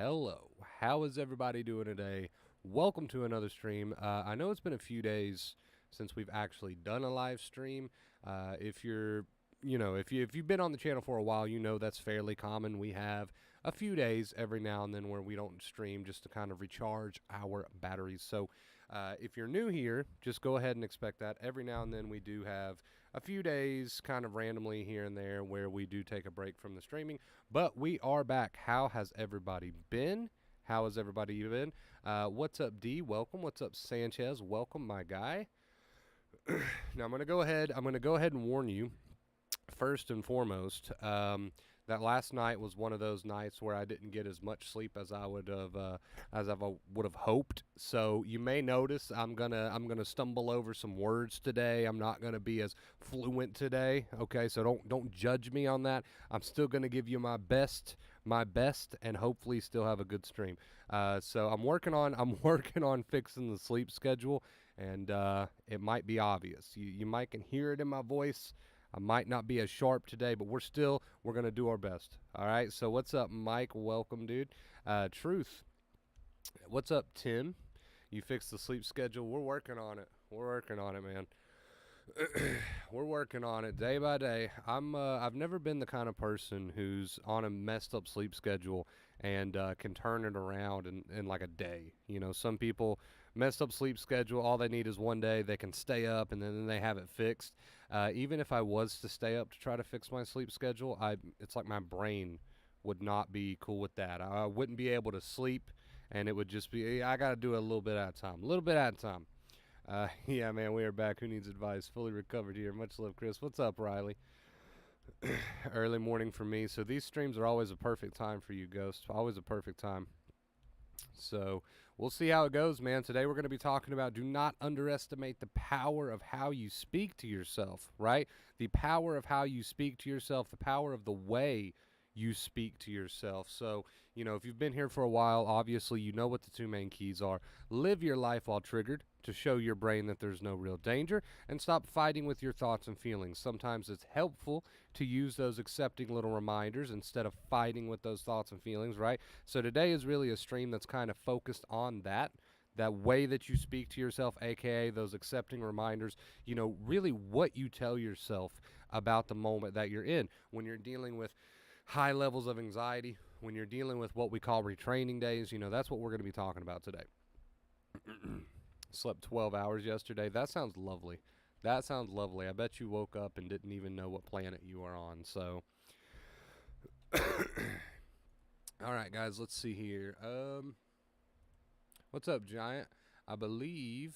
hello. How is everybody doing today? Welcome to another stream. I know it's been a few days since we've actually done a live stream. If you're, if you've been on the channel for a while, you know that's fairly common. We have a few days every now and then where we don't stream just to kind of recharge our batteries. So, if you're new here, just go ahead and expect that. Every now and then we do have a few days kind of randomly here and there where we do take a break from the streaming, but we are back. How has everybody been? How has everybody been? What's up, D? Welcome. What's up, Sanchez? Welcome, my guy. Now I'm gonna go ahead and warn you first and foremost, that last night was one of those nights where I didn't get as much sleep as I would have hoped. So you may notice I'm gonna stumble over some words today. I'm not gonna be as fluent today. Okay, so don't judge me on that. I'm still gonna give you my best, and hopefully still have a good stream. So I'm working on fixing the sleep schedule, and it might be obvious. You might can hear it in my voice. I might not be as sharp today, but we're going to do our best. All right. So what's up, Mike? Welcome, dude. Truth. What's up, Tim? You fixed the sleep schedule. We're working on it. We're working on it, man. We're working on it day by day. I've never been the kind of person who's on a messed up sleep schedule and can turn it around in like a day. You know, some people messed up sleep schedule, all they need is one day. They can stay up and then they have it fixed. Even if I was to stay up to try to fix my sleep schedule, it's like my brain would not be cool with that. I wouldn't be able to sleep, and it would just be, I got to do it a little bit at a time. A little bit at a time. Yeah, man, we are back. Who needs advice? Fully recovered here. Much love, Chris. What's up, Riley? Early morning for me. So these streams are always a perfect time for you, Ghost. Always a perfect time. So we'll see how it goes, man. Today we're going to be talking about do not underestimate the power of how you speak to yourself, right? The power of how you speak to yourself, the power of the way you speak to yourself. So, if you've been here for a while, obviously you know what the two main keys are. Live your life while triggered to show your brain that there's no real danger, and stop fighting with your thoughts and feelings. Sometimes it's helpful to use those accepting little reminders instead of fighting with those thoughts and feelings, right? So today is really a stream that's kind of focused on that way that you speak to yourself, aka those accepting reminders, really what you tell yourself about the moment that you're in when you're dealing with high levels of anxiety, when you're dealing with what we call retraining days. That's what we're going to be talking about today. Slept 12 hours yesterday. That sounds lovely. I bet you woke up and didn't even know what planet you are on. So, all right, guys, let's see here. What's up, Giant? I believe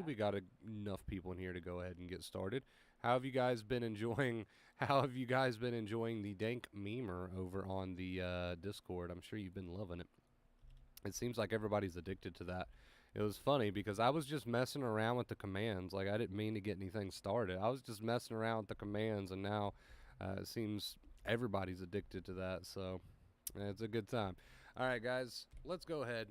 we got enough people in here to go ahead and get started. How have you guys been enjoying the dank memer over on the Discord? I'm sure you've been loving it. It seems like everybody's addicted to that. It was funny because I was just messing around with the commands. Like, I didn't mean to get anything started. I was just messing around with the commands, and now it seems everybody's addicted to that. So it's a good time. All right, guys, let's go ahead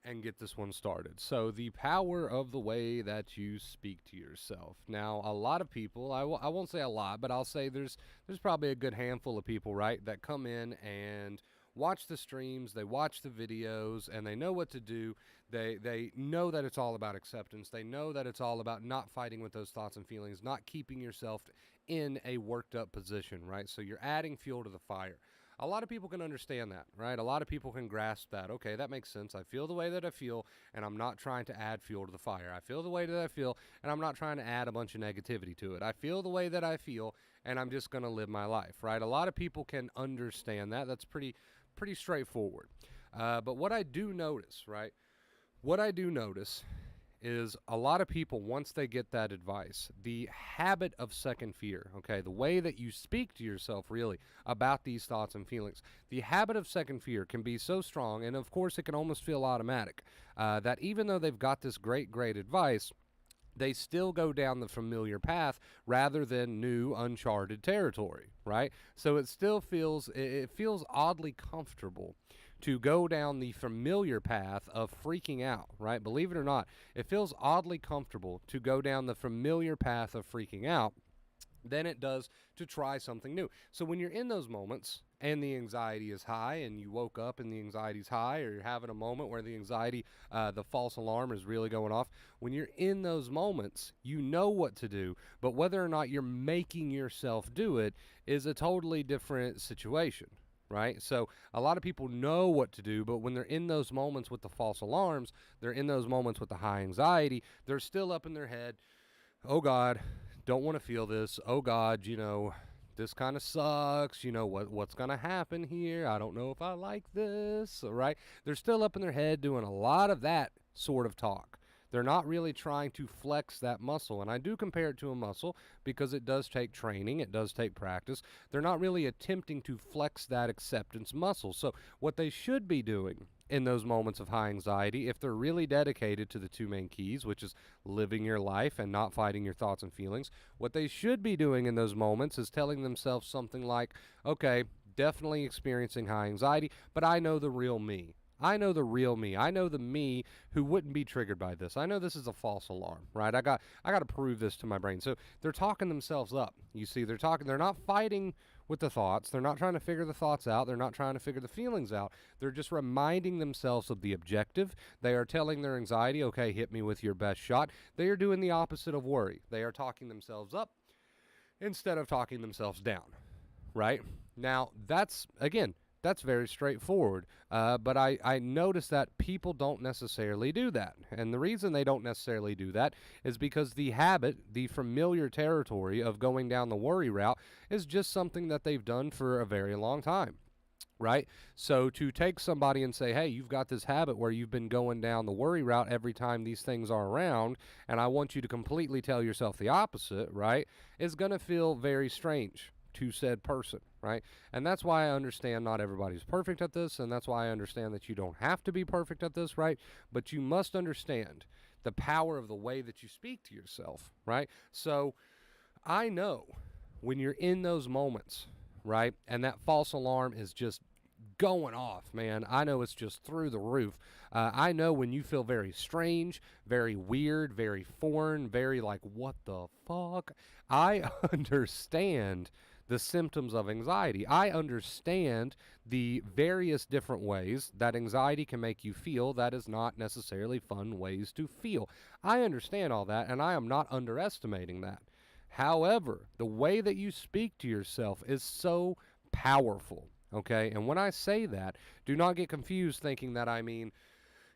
and get this one started. So the power of the way that you speak to yourself. Now, a lot of people, I won't say a lot, but I'll say there's probably a good handful of people, right, that come in and watch the streams, they watch the videos, and they know what to do. They know that it's all about acceptance. They know that it's all about not fighting with those thoughts and feelings, not keeping yourself in a worked up position, right? So you're adding fuel to the fire. A lot of people can understand that, right? A lot of people can grasp that. Okay, that makes sense. I feel the way that I feel, and I'm not trying to add fuel to the fire. I feel the way that I feel, and I'm not trying to add a bunch of negativity to it. I feel the way that I feel, and I'm just going to live my life, right? A lot of people can understand that. That's pretty straightforward. But what I do notice, right? What I do notice is a lot of people, once they get that advice, the habit of second fear, okay, the way that you speak to yourself really about these thoughts and feelings, the habit of second fear can be so strong, and of course it can almost feel automatic, that even though they've got this great advice, they still go down the familiar path rather than new uncharted territory, right? So it still feels oddly comfortable to go down the familiar path of freaking out, right? Believe it or not, it feels oddly comfortable to go down the familiar path of freaking out than it does to try something new. So when you're in those moments and the anxiety is high, and you woke up and the anxiety's high, or you're having a moment where the anxiety, the false alarm is really going off. When you're in those moments, you know what to do, but whether or not you're making yourself do it is a totally different situation. Right? So a lot of people know what to do, but when they're in those moments with the false alarms, they're in those moments with the high anxiety, they're still up in their head. Oh God, don't want to feel this. Oh God, this kind of sucks. What's going to happen here? I don't know if I like this, right? They're still up in their head doing a lot of that sort of talk. They're not really trying to flex that muscle. And I do compare it to a muscle because it does take training, it does take practice. They're not really attempting to flex that acceptance muscle. So what they should be doing in those moments of high anxiety, if they're really dedicated to the two main keys, which is living your life and not fighting your thoughts and feelings, what they should be doing in those moments is telling themselves something like, okay, definitely experiencing high anxiety, but I know the real me. I know the real me. I know the me who wouldn't be triggered by this. I know this is a false alarm, right? I got to prove this to my brain. So they're talking themselves up. You see, they're not fighting with the thoughts. They're not trying to figure the thoughts out. They're not trying to figure the feelings out. They're just reminding themselves of the objective. They are telling their anxiety, okay, hit me with your best shot. They are doing the opposite of worry. They are talking themselves up instead of talking themselves down, right? Now, that's very straightforward, but I notice that people don't necessarily do that. And the reason they don't necessarily do that is because the habit, the familiar territory of going down the worry route is just something that they've done for a very long time. Right? So to take somebody and say, hey, you've got this habit where you've been going down the worry route every time these things are around, and I want you to completely tell yourself the opposite, right, is going to feel very strange to said person, right? And that's why I understand not everybody's perfect at this, and that's why I understand that you don't have to be perfect at this, right? But you must understand the power of the way that you speak to yourself, right? So I know when you're in those moments, right, and that false alarm is just going off, man. I know it's just through the roof. I know when you feel very strange, very weird, very foreign, very like, what the fuck? I understand the symptoms of anxiety. I understand the various different ways that anxiety can make you feel that is not necessarily fun ways to feel. I understand all that, and I am not underestimating that. However, the way that you speak to yourself is so powerful, okay? And when I say that, do not get confused thinking that I mean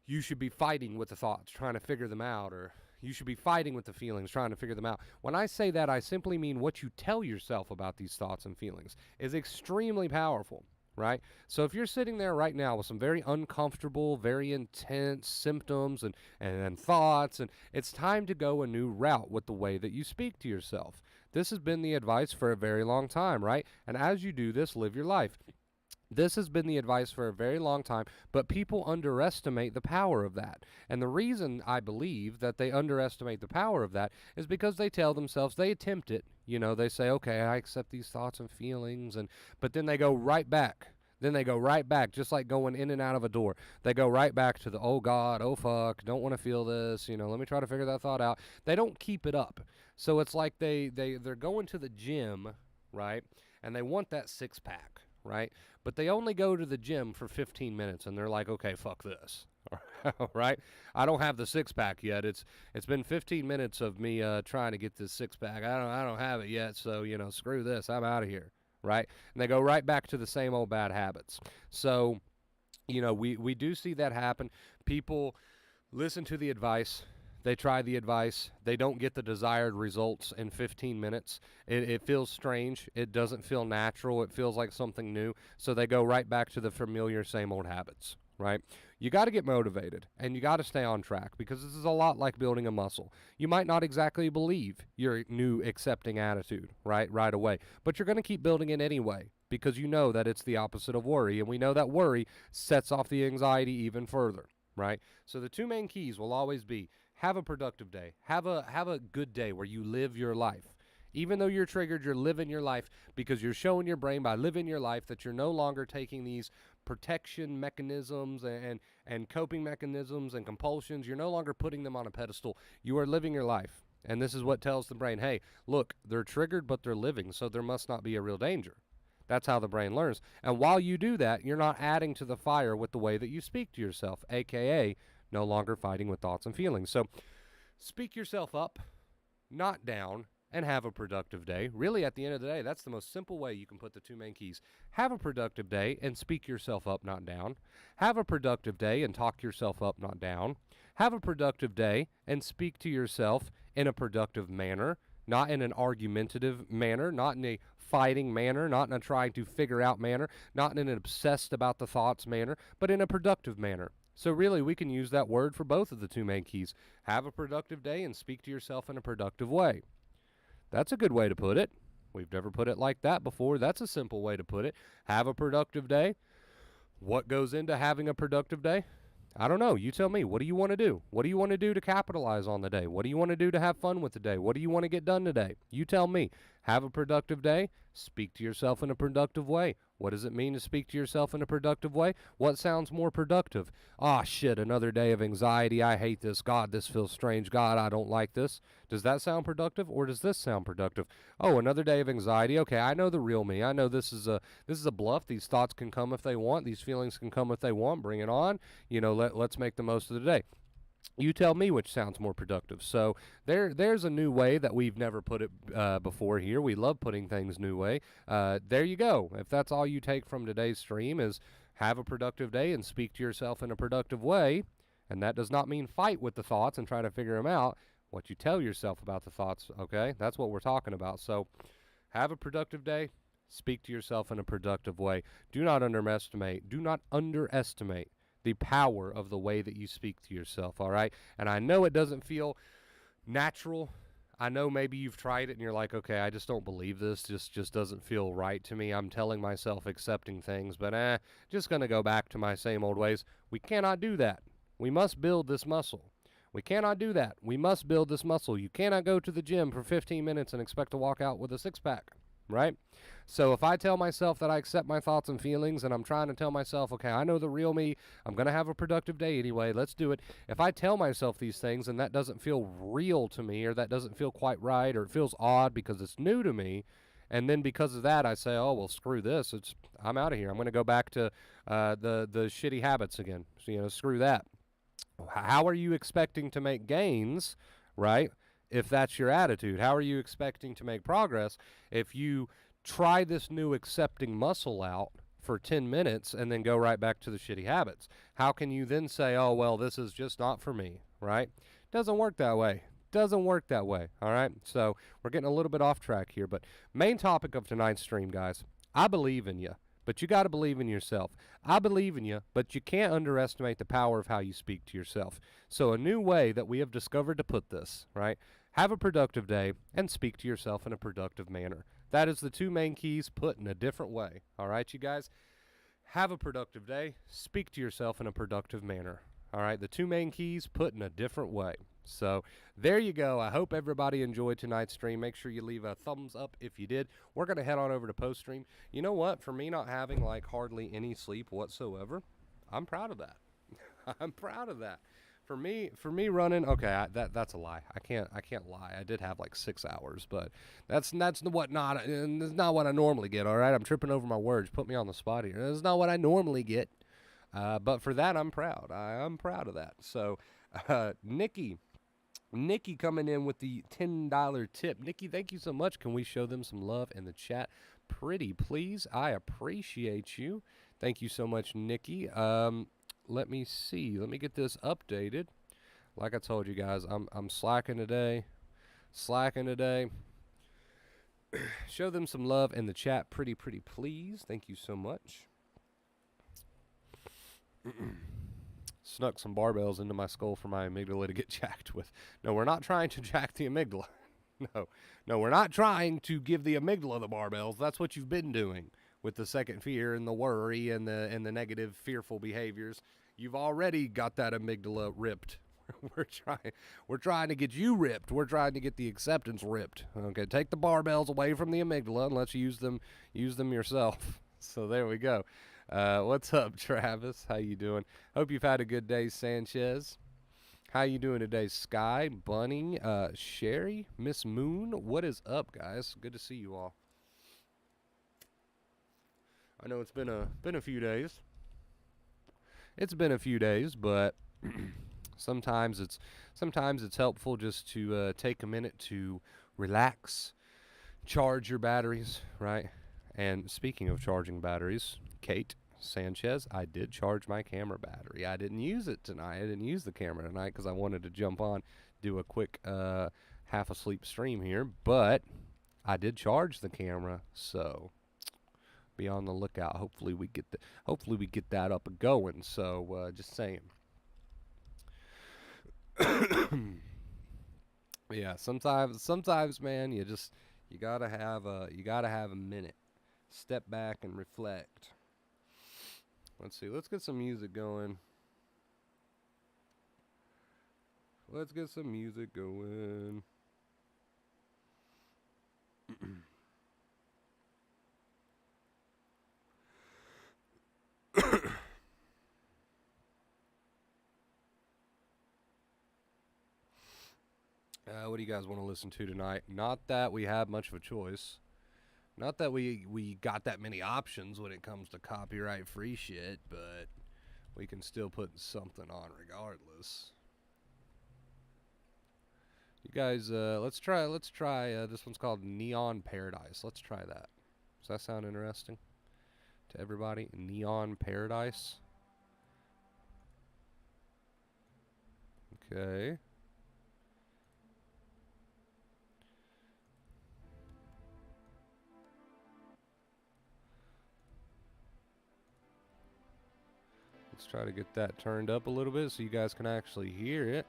you should be fighting with the thoughts, trying to figure them out, or you should be fighting with the feelings, trying to figure them out. When I say that, I simply mean what you tell yourself about these thoughts and feelings is extremely powerful, right? So if you're sitting there right now with some very uncomfortable, very intense symptoms and thoughts, and it's time to go a new route with the way that you speak to yourself. This has been the advice for a very long time, right? And as you do this, live your life. This has been the advice for a very long time, but people underestimate the power of that. And the reason I believe that they underestimate the power of that is because they tell themselves, they attempt it. They say, okay, I accept these thoughts and feelings, but then they go right back. Then they go right back, just like going in and out of a door. They go right back to the, oh God, oh fuck, don't want to feel this, let me try to figure that thought out. They don't keep it up. So it's like they're going to the gym, right? And they want that six-pack. Right? But they only go to the gym for 15 minutes and they're like, okay, fuck this. Right? I don't have the six-pack yet. It's been 15 minutes of me trying to get this six-pack. I don't have it yet, so, screw this. I'm out of here. Right? And they go right back to the same old bad habits. So, we do see that happen. People listen to the advice. They try the advice. They don't get the desired results in 15 minutes. It feels strange. It doesn't feel natural. It feels like something new. So they go right back to the familiar same old habits, right? You got to get motivated, and you got to stay on track because this is a lot like building a muscle. You might not exactly believe your new accepting attitude, right away, but you're going to keep building it anyway because you know that it's the opposite of worry, and we know that worry sets off the anxiety even further, right? So the two main keys will always be have a productive day. Have a good day where you live your life. Even though you're triggered, you're living your life because you're showing your brain by living your life that you're no longer taking these protection mechanisms and coping mechanisms and compulsions. You're no longer putting them on a pedestal. You are living your life. And this is what tells the brain, hey, look, they're triggered, but they're living, so there must not be a real danger. That's how the brain learns. And while you do that, you're not adding to the fire with the way that you speak to yourself, aka no longer fighting with thoughts and feelings. So speak yourself up, not down, and have a productive day. Really, at the end of the day, that's the most simple way you can put the two main keys. Have a productive day and speak yourself up, not down. Have a productive day and talk yourself up, not down. Have a productive day and speak to yourself in a productive manner, not in an argumentative manner, not in a fighting manner, not in a trying to figure out manner, not in an obsessed about the thoughts manner, but in a productive manner. So really, we can use that word for both of the two main keys. Have a productive day and speak to yourself in a productive way. That's a good way to put it. We've never put it like that before. That's a simple way to put it. Have a productive day. What goes into having a productive day? I don't know. You tell me. What do you want to do? What do you want to do to capitalize on the day? What do you want to do to have fun with the day? What do you want to get done today? You tell me. Have a productive day. Speak to yourself in a productive way. What does it mean to speak to yourself in a productive way? What sounds more productive? Ah, shit, another day of anxiety. I hate this. God, this feels strange. God, I don't like this. Does that sound productive, or does this sound productive? Oh, another day of anxiety. Okay, I know the real me. I know this is a bluff. These thoughts can come if they want. These feelings can come if they want. Bring it on. Let's make the most of the day. You tell me which sounds more productive. So there's a new way that we've never put it before here. We love putting things new way. There you go. If that's all you take from today's stream is have a productive day and speak to yourself in a productive way, and that does not mean fight with the thoughts and try to figure them out. What you tell yourself about the thoughts, okay? That's what we're talking about. So have a productive day. Speak to yourself in a productive way. Do not underestimate the power of the way that you speak to yourself, all right? And I know it doesn't feel natural. I know maybe you've tried it and you're like, okay, I just don't believe this. Just doesn't feel right to me. I'm telling myself accepting things, but just going to go back to my same old ways. We cannot do that. We must build this muscle. We cannot do that. We must build this muscle. You cannot go to the gym for 15 minutes and expect to walk out with a six-pack, right? So if I tell myself that I accept my thoughts and feelings and I'm trying to tell myself, okay, I know the real me, I'm going to have a productive day anyway, let's do it. If I tell myself these things and that doesn't feel real to me, or that doesn't feel quite right, or it feels odd because it's new to me, and then because of that I say, oh, well, screw this, I'm out of here. I'm going to go back to the shitty habits again. So, screw that. How are you expecting to make gains, right, if that's your attitude? How are you expecting to make progress if you try this new accepting muscle out for 10 minutes and then go right back to the shitty habits? How can you then say, oh, well, this is just not for me, right? Doesn't work that way. Doesn't work that way, all right? So we're getting a little bit off track here, but main topic of tonight's stream, guys, I believe in you, but you got to believe in yourself. I believe in you, but you can't underestimate the power of how you speak to yourself. So a new way that we have discovered to put this, right? Have a productive day and speak to yourself in a productive manner. That is the two main keys put in a different way. All right, you guys? Have a productive day. Speak to yourself in a productive manner. All right, the two main keys put in a different way. So there you go. I hope everybody enjoyed tonight's stream. Make sure you leave a thumbs up if you did. We're going to head on over to post stream. You know what? For me not having like hardly any sleep whatsoever, I'm proud of that. I'm proud of that. For me running, okay, that's a lie. I can't lie. I did have like 6 hours, but that's not what I normally get. All right, I'm tripping over my words. Put me on the spot here. That's not what I normally get. But for that, I'm proud. I'm proud of that. So, Nikki coming in with the $10 tip. Nikki, thank you so much. Can we show them some love in the chat? Pretty please. I appreciate you. Thank you so much, Nikki. Let me see. Let me get this updated. Like I told you guys, I'm slacking today. Show them some love in the chat. Pretty please. Thank you so much. Snuck some barbells into my skull for my amygdala to get jacked with. No, we're not trying to jack the amygdala. No, we're not trying to give the amygdala the barbells. That's what you've been doing with the second fear and the worry and the negative, fearful behaviors. You've already got that amygdala ripped. We're trying to get you ripped. We're trying to get the acceptance ripped. Okay, take the barbells away from the amygdala and let's use them yourself. So there we go. What's up, Travis? How you doing? Hope you've had a good day, Sanchez. How you doing today, Sky, Bunny, Sherry, Miss Moon? What is up, guys? Good to see you all. I know it's been a few days. It's been a few days, but sometimes it's helpful just to take a minute to relax, charge your batteries, right? And speaking of charging batteries, Kate Sanchez, I did charge my camera battery. I didn't use it tonight. I didn't use the camera tonight because I wanted to jump on, do a quick half asleep stream here, but I did charge the camera, so be on the lookout. Hopefully we get that up and going. So just saying. Yeah, sometimes man, you gotta have a minute. Step back and reflect. Let's see. Let's get some music going. Let's get some music going. What do you guys want to listen to tonight? Not that we have much of a choice. Not that we got that many options when it comes to copyright free shit, but we can still put something on regardless. You guys, let's try. This one's called Neon Paradise. Let's try that. Does that sound interesting to everybody? Neon Paradise. Okay. Let's try to get that turned up a little bit so you guys can actually hear it.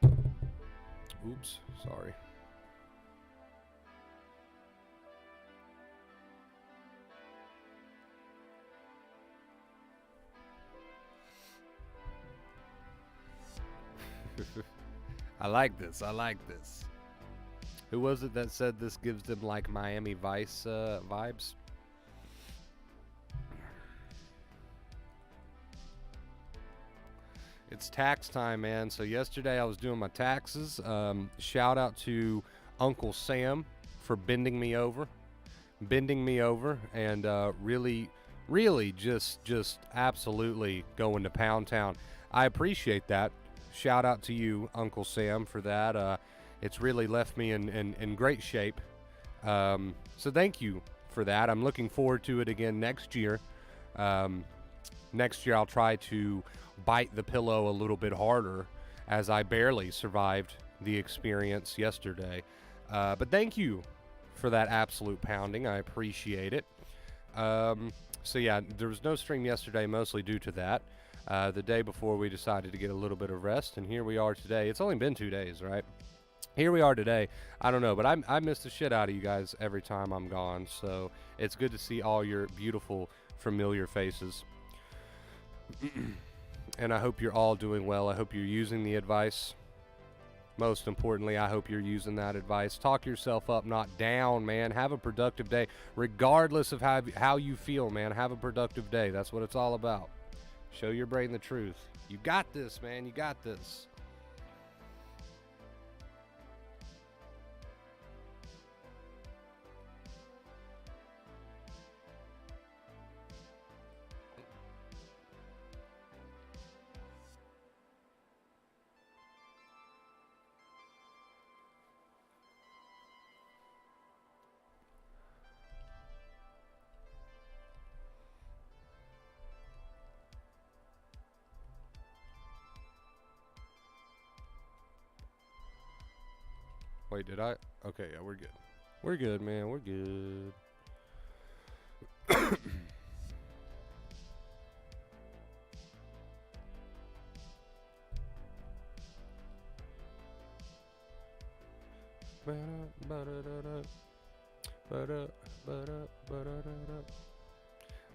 Oops, sorry. I like this. Who was it that said this gives them like Miami Vice vibes? It's tax time, man. So yesterday I was doing my taxes. Shout out to Uncle Sam for bending me over, and really just absolutely going to Pound Town. I appreciate that. Shout out to you, Uncle Sam, for that. It's really left me in great shape. So thank you for that. I'm looking forward to it again next year. Next year I'll try to bite the pillow a little bit harder, as I barely survived the experience yesterday. But thank you for that absolute pounding. I appreciate it. So yeah, there was no stream yesterday, mostly due to that. The day before we decided to get a little bit of rest, and here we are today. It's only been 2 days, right? Here we are today. I don't know, but I miss the shit out of you guys every time I'm gone, so it's good to see all your beautiful, familiar faces. And I hope you're all doing well. I hope you're using the advice. Most importantly, I hope you're using that advice. Talk yourself up, not down, man. Have a productive day. Regardless of how you feel, man, have a productive day. That's what it's all about. Show your brain the truth. You got this, man. You got this. Wait, did I? Okay, yeah, we're good. We're good, man. We're good.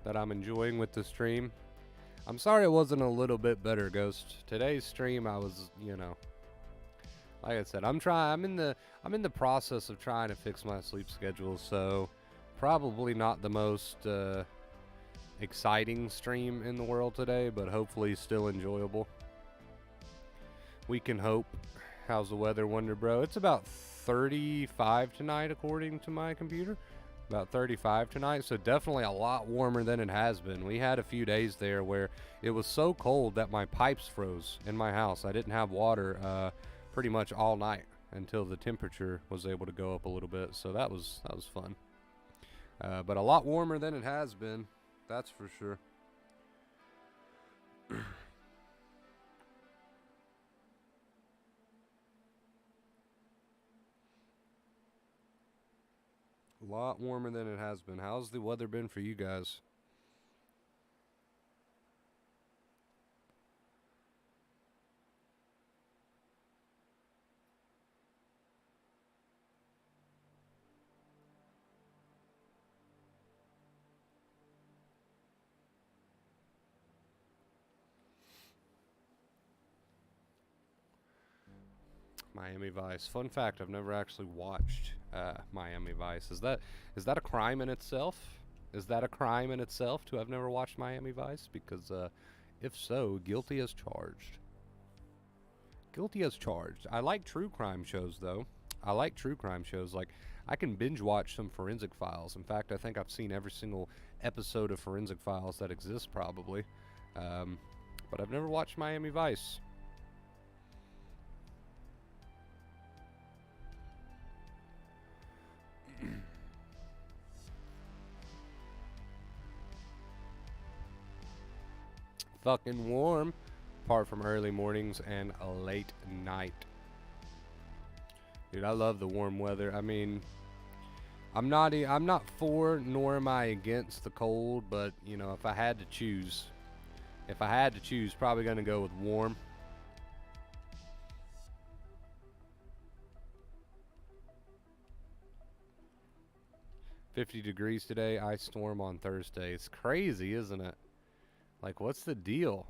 That I'm enjoying with the stream. I'm sorry it wasn't a little bit better, Ghost. Today's stream, I was, like I said, I'm in the process of trying to fix my sleep schedule, so probably not the most exciting stream in the world today, but hopefully still enjoyable. We can hope. How's the weather, Wonder Bro? It's about 35 tonight, according to my computer. about 35 tonight, so definitely a lot warmer than it has been. We had a few days there where it was so cold that my pipes froze in my house. I didn't have water pretty much all night until the temperature was able to go up a little bit, so that was fun. But a lot warmer than it has been, that's for sure. A lot warmer than it has been. How's the weather been for you guys? Miami Vice. Fun fact: I've never actually watched Miami Vice. Is that a crime in itself? Is that a crime in itself to have never watched Miami Vice? Because if so, guilty as charged. Guilty as charged. I like true crime shows though. I like true crime shows. Like I can binge watch some Forensic Files. In fact, I think I've seen every single episode of Forensic Files that exists probably. Um, but I've never watched Miami Vice. Fucking warm, apart from early mornings and a late night. Dude, I love the warm weather. I mean, I'm not for nor am I against the cold, but you know, if I had to choose, probably gonna go with warm. 50 degrees today, ice storm on Thursday. It's crazy, isn't it? Like, what's the deal?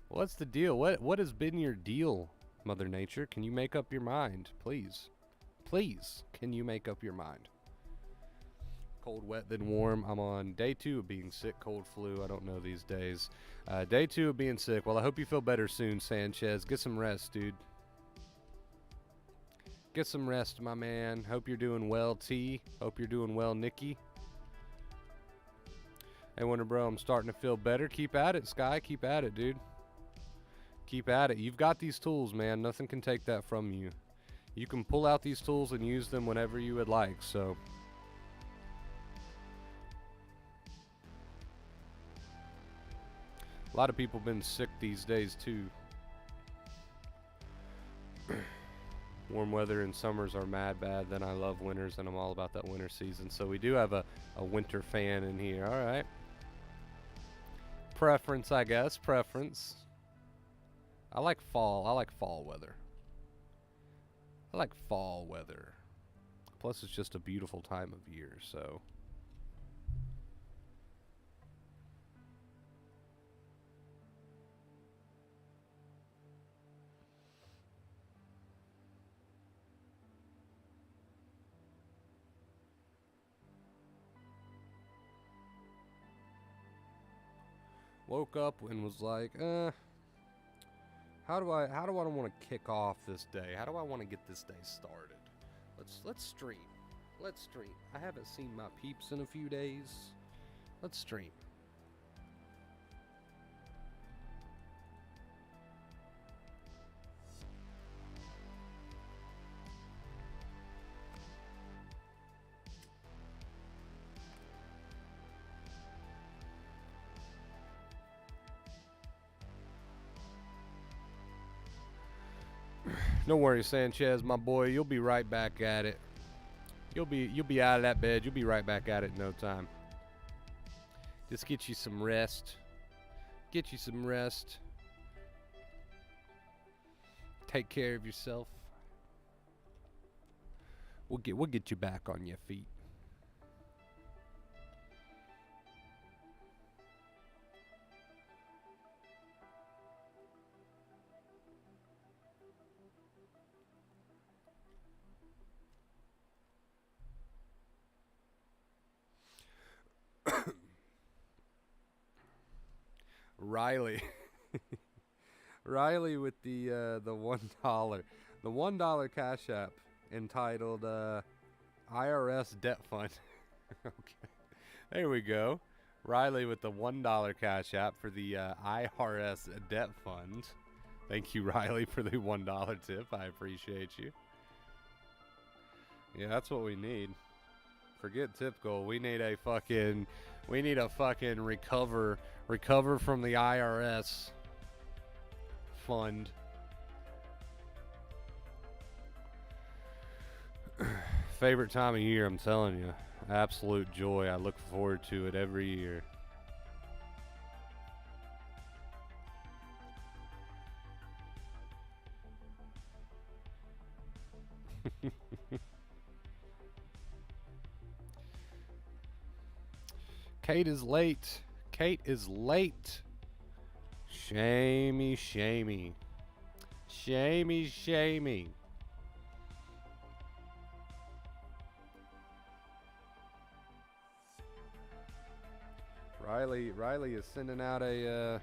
What's the deal? What has been your deal, Mother Nature? Can you make up your mind, please? Please, can you make up your mind? Cold, wet, then warm. I'm on day 2 of being sick, cold, flu. I don't know these days. Day 2 of being sick. Well, I hope you feel better soon, Sanchez. Get some rest, dude. Get some rest, my man. Hope you're doing well, T. Hope you're doing well, Nikki. Hey, Wonder Bro, I'm starting to feel better. Keep at it, Sky. Keep at it, dude. Keep at it. You've got these tools, man. Nothing can take that from you. You can pull out these tools and use them whenever you would like, so. A lot of people have been sick these days, too. Warm weather and summers are mad bad. Then I love winters, and I'm all about that winter season. So we do have a winter fan in here. All right. Preference, I guess. Preference. I like fall. I like fall weather. I like fall weather. Plus, it's just a beautiful time of year, so. Woke up and was like, how do I want to kick off this day? How do I want to get this day started? Let's stream. Let's stream. I haven't seen my peeps in a few days. Let's stream. Don't worry, Sanchez, my boy. You'll be right back at it. You'll be out of that bed. You'll be right back at it in no time. Just get you some rest. Get you some rest. Take care of yourself. We'll get you back on your feet. Riley. Riley with the $1. The $1 Cash App entitled IRS debt fund. Okay. There we go. Riley with the $1 cash app for the IRS debt fund. Thank you, Riley, for the $1 tip. I appreciate you. Yeah, that's what we need. Forget tip goal. We need a fucking recover from the IRS fund. Favorite time of year, I'm telling you. Absolute joy. I look forward to it every year. Kate is late. Kate is late. Shamey, shamey. Shamey, shamey. Riley is sending out a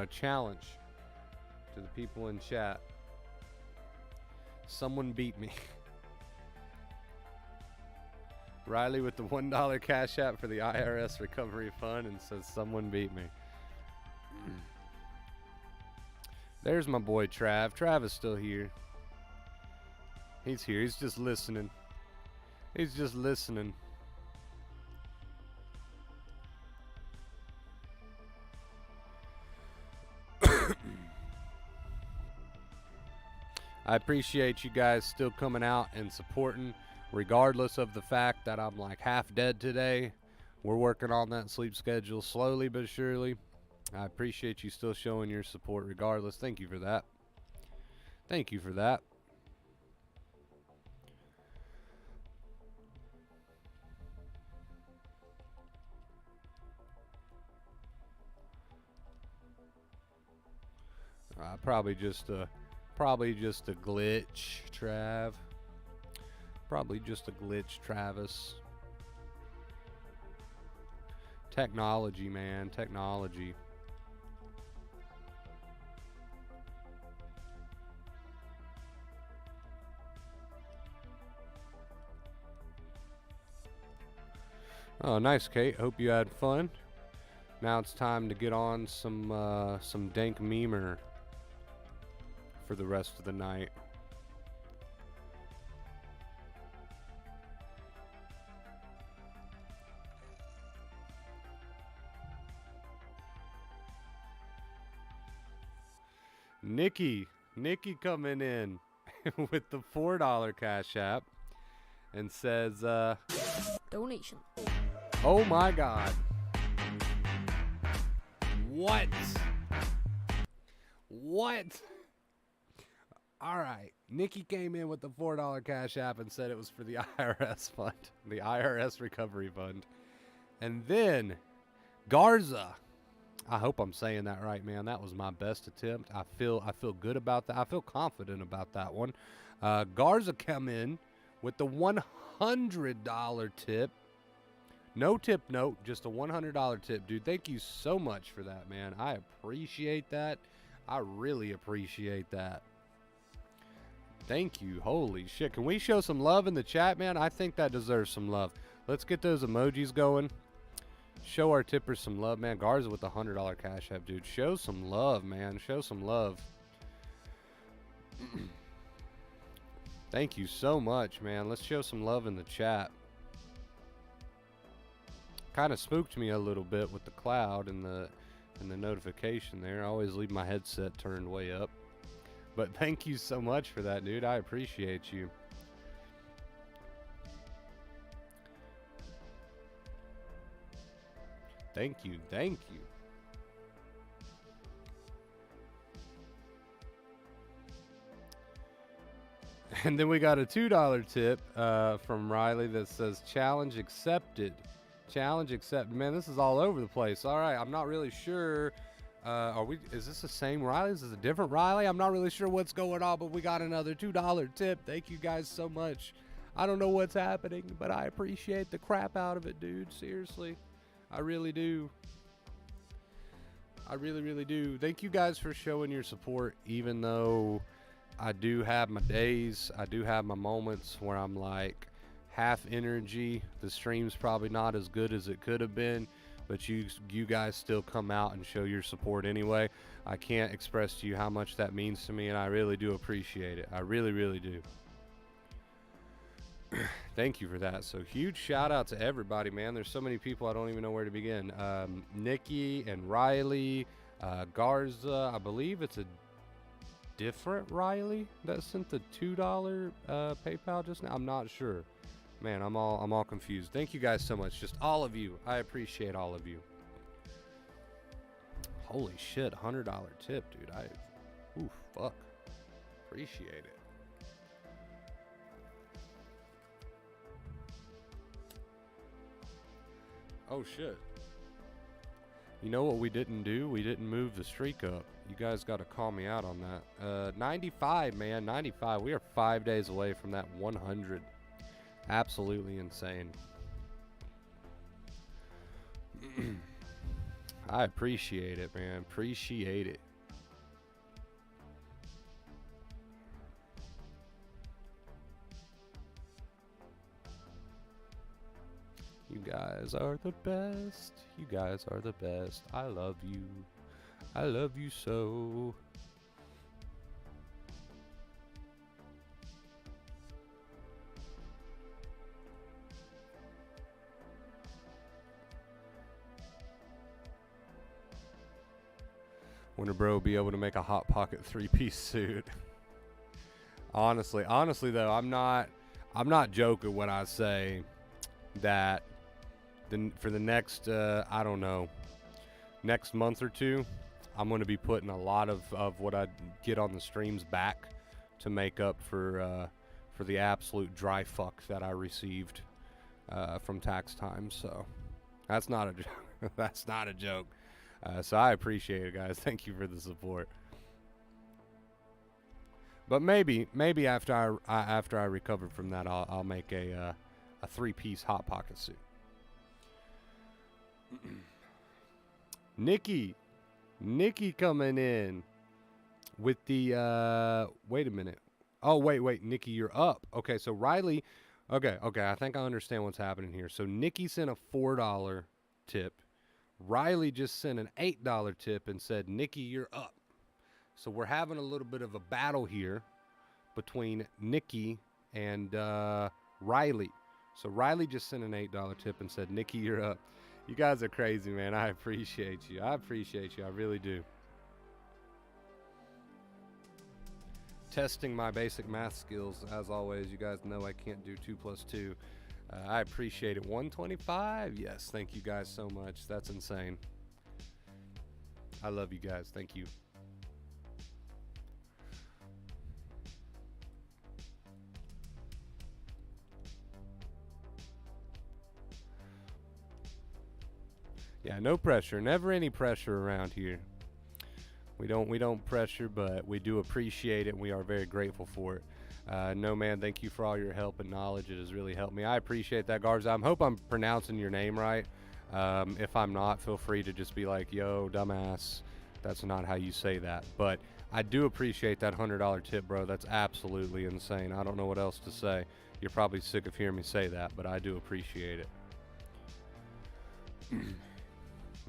challenge to the people in chat. Someone beat me. Riley with the $1 cash app for the IRS recovery fund and says someone beat me. There's my boy Trav. Trav is still here. He's here. He's just listening. He's just listening. I appreciate you guys still coming out and supporting, regardless of the fact that I'm like half dead today. We're working on that sleep schedule slowly but surely. I appreciate you still showing your support regardless. Thank you for that. Thank you for that. Probably just a glitch, Trav. Probably just a glitch, Travis. Technology, man. Technology. Oh, nice, Kate. Hope you had fun. Now it's time to get on some dank memer for the rest of the night. Nikki coming in with the $4 cash app and says, donation. Oh my God. What? All right. Nikki came in with the $4 cash app and said it was for the IRS fund, the IRS recovery fund. And then Garza, I hope I'm saying that right, man. That was my best attempt. I feel good about that. I feel confident about that one. Garza come in with the $100 tip. No tip note, just a $100 tip. Dude, thank you so much for that, man. I appreciate that. I really appreciate that. Thank you. Holy shit. Can we show some love in the chat, man? I think that deserves some love. Let's get those emojis going. Show our tippers some love, man. Garza with the $100 cash app, dude. Show some love, man. Show some love. Thank you so much, man. Let's show some love in the chat. Kind of spooked me a little bit with the cloud and the notification there. I always leave my headset turned way up. But thank you so much for that, dude. I appreciate you. Thank you. Thank you. And then we got a $2 tip from Riley that says challenge accepted. Challenge accepted. Man, this is all over the place. All right, I'm not really sure. Is this the same Riley? Is this a different Riley? I'm not really sure what's going on, but we got another $2 tip. Thank you guys so much. I don't know what's happening, but I appreciate the crap out of it, dude. Seriously. I really do. I really, really do. Thank you guys for showing your support, even though I do have my days. I do have my moments where I'm like half energy. The stream's probably not as good as it could have been, but you guys still come out and show your support anyway. I can't express to you how much that means to me, and I really do appreciate it. I really, really do. Thank you for that. So huge shout out to everybody, man. There's so many people I don't even know where to begin. Nikki and Riley, Garza. I believe it's a different Riley that sent the $2 PayPal just now. I'm not sure. Man, I'm all confused. Thank you guys so much. Just all of you. I appreciate all of you. Holy shit, $100 tip, dude. Ooh, fuck. Appreciate it. Oh shit. You know what we didn't do? We didn't move the streak up. You guys got to call me out on that. 95, man. 95. We are 5 days away from that 100. Absolutely insane. I appreciate it, man. Appreciate it. You guys are the best. You guys are the best. I love you. I love you so. When a bro be able to make a Hot Pocket 3-piece suit. honestly though, I'm not joking when I say that for the next I don't know, next month or two, I'm going to be putting a lot of what I get on the streams back to make up for the absolute dry fuck that I received from tax time. So that's not a joke. That's not a joke. So I appreciate it, guys. Thank you for the support. But maybe after I recover from that, I'll make a 3-piece Hot Pocket suit. Nikki coming in with the wait a minute. Oh wait, Nikki, you're up. Okay, so Riley. Okay, I think I understand what's happening here. So Nikki sent a $4 tip. Riley just sent an $8 tip and said, Nikki, you're up. So we're having a little bit of a battle here between Nikki and Riley. So Riley just sent an $8 tip and said, Nikki, you're up. You guys are crazy, man. I appreciate you. I really do. Testing my basic math skills, as always. You guys know I can't do 2 + 2. I appreciate it. 125? Yes, thank you guys so much. That's insane. I love you guys. Thank you. Yeah, no pressure. Never any pressure around here. We don't pressure, but we do appreciate it, and we are very grateful for it. No, man, thank you for all your help and knowledge. It has really helped me. I appreciate that, Garza. I hope I'm pronouncing your name right. If I'm not, feel free to just be like, yo, dumbass, that's not how you say that. But I do appreciate that $100 tip, bro. That's absolutely insane. I don't know what else to say. You're probably sick of hearing me say that, but I do appreciate it.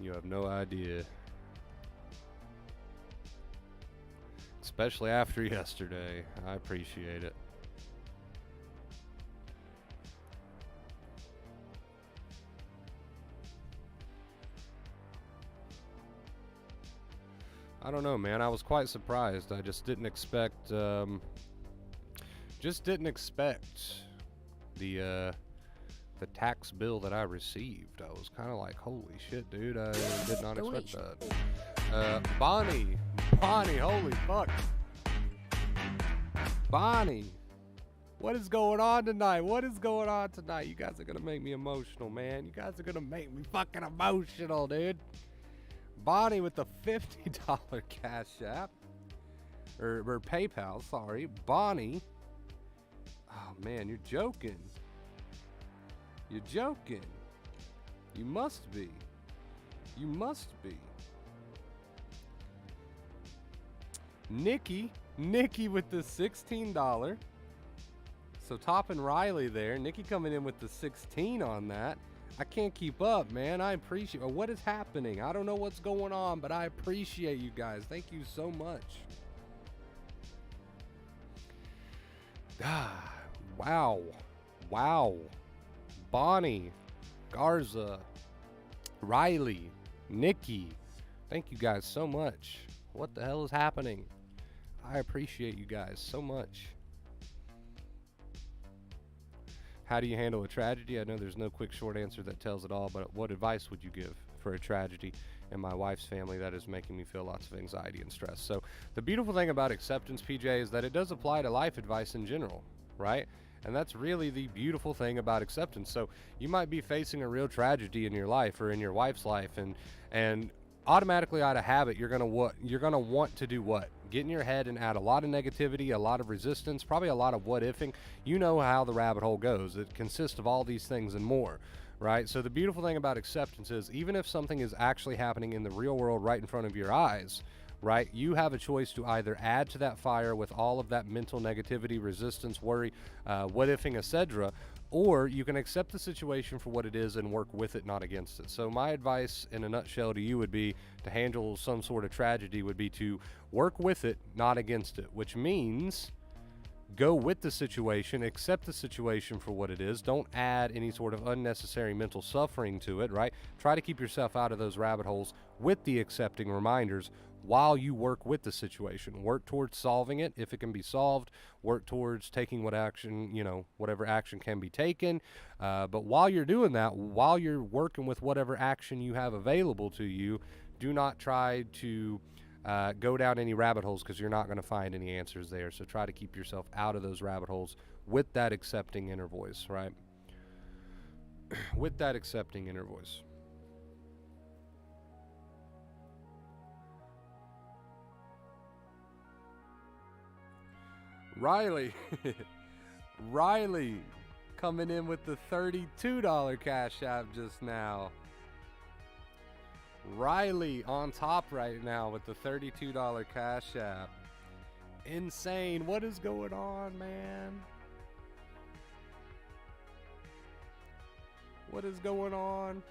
You have no idea. Especially after yesterday. I appreciate it. I don't know, man. I was quite surprised. I just didn't expect the tax bill that I received. I was kind of like, holy shit, dude. I did not expect that. Bonnie, holy fuck. Bonnie, what is going on tonight? You guys are going to make me emotional, man. You guys are going to make me fucking emotional, dude. Bonnie with the $50 Cash App. Or PayPal, sorry. Bonnie. Oh, man, you're joking. You're joking. You must be. Nikki with the $16. So topping Riley there. Nikki coming in with the 16 on that. I can't keep up, man. I appreciate what is happening. I don't know what's going on, but I appreciate you guys. Thank you so much. Wow. Bonnie, Garza, Riley, Nikki. Thank you guys so much. What the hell is happening? I appreciate you guys so much. How do you handle a tragedy? I know there's no quick short answer that tells it all, but what advice would you give for a tragedy in my wife's family that is making me feel lots of anxiety and stress? So the beautiful thing about acceptance, PJ, is that it does apply to life advice in general, right? And that's really the beautiful thing about acceptance. So you might be facing a real tragedy in your life or in your wife's life, and automatically out of habit, you're gonna want to do what? Get in your head and add a lot of negativity, a lot of resistance, probably a lot of what ifing. You know how the rabbit hole goes. It consists of all these things and more, right? So the beautiful thing about acceptance is even if something is actually happening in the real world right in front of your eyes, right, you have a choice to either add to that fire with all of that mental negativity, resistance, worry, what ifing, etc., or you can accept the situation for what it is and work with it, not against it. So my advice in a nutshell to you would be to handle some sort of tragedy would be to work with it, not against it, which means go with the situation, accept the situation for what it is. Don't add any sort of unnecessary mental suffering to it, right? Try to keep yourself out of those rabbit holes with the accepting reminders while you work with the situation. Work towards solving it if it can be solved. Work towards taking whatever action can be taken. But while you're doing that, while you're working with whatever action you have available to you, do not try to go down any rabbit holes, because you're not going to find any answers there. So try to keep yourself out of those rabbit holes with that accepting inner voice, right? With that accepting inner voice. Riley coming in with the $32 cash app just now. Riley on top right now with the $32 cash app. Insane. What is going on, man? What is going on?